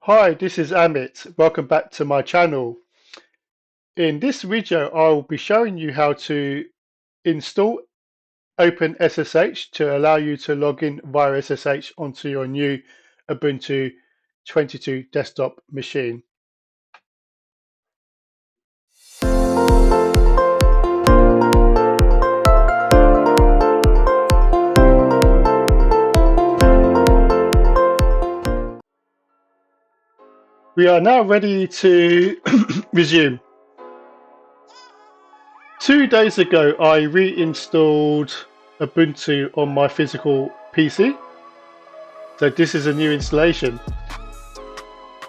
Hi, this is Amit. Welcome back to my channel. In this video, I'll be showing you how to install Open SSH to allow you to log in via SSH onto your new Ubuntu 22 desktop machine. We are now ready to resume. 2 days ago, I reinstalled Ubuntu on my physical PC. So this is a new installation.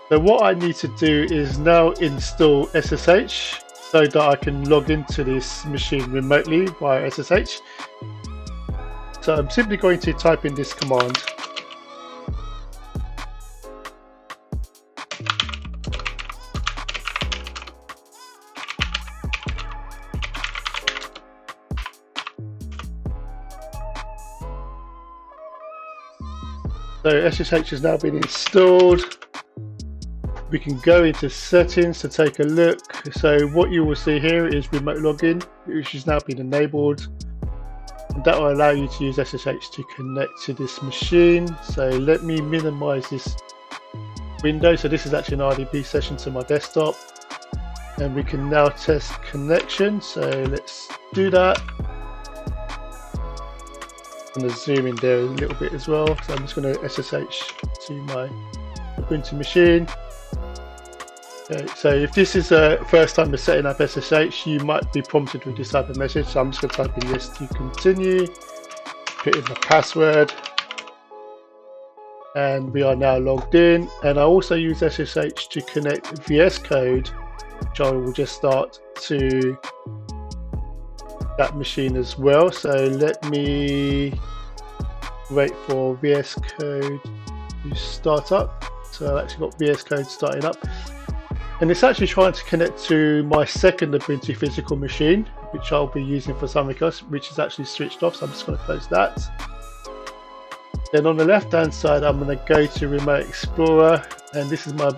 So what I need to do is now install SSH so that I can log into this machine remotely via SSH. So I'm simply going to type in this command. So SSH has now been installed. We can go into settings to take a look. So what you will see here is remote login, which has now been enabled. And that will allow you to use SSH to connect to this machine. So let me minimize this window. So this is actually an RDP session to my desktop. And we can now test connection. So let's do that. I'm going to zoom in there a little bit as well. So I'm just going to SSH to my Ubuntu machine. Okay, so if this is the first time you're setting up SSH, you might be prompted with this type of message. So I'm just going to type in yes to continue, put in my password, and we are now logged in. And I also use SSH to connect VS Code, which I will just start to that machine as well. So let me wait for VS Code to start up. So I've actually got VS Code starting up, and it's actually trying to connect to my second Ubuntu physical machine, which I'll be using for something else, which is actually switched off. So I'm just going to close that. Then on the left hand side, I'm going to go to Remote Explorer, and this is my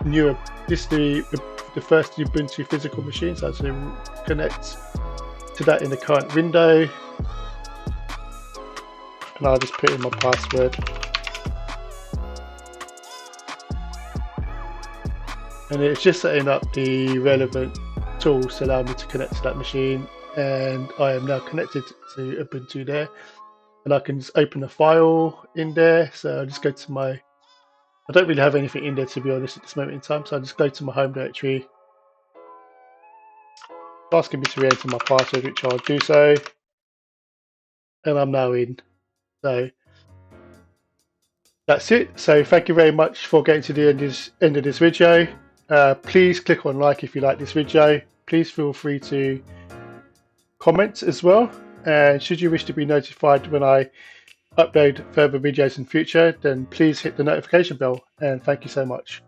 new, this is the first Ubuntu physical machine. So I'm going to connect to that in the current window, and I'll just put in my password, and it's just setting up the relevant tools to allow me to connect to that machine. And I am now connected to Ubuntu there, and I can just open a file in there. So I'll just go to my, I don't really have anything in there to be honest at this moment in time, so I'll just go to my home directory, asking me to re-enter my password, which I'll do so, and I'm now in. So that's it. So thank you very much for getting to the end of this video. Please click on like if you like this video. Please feel free to comment as well, and should you wish to be notified when I upload further videos in future, then please hit the notification bell, and thank you so much.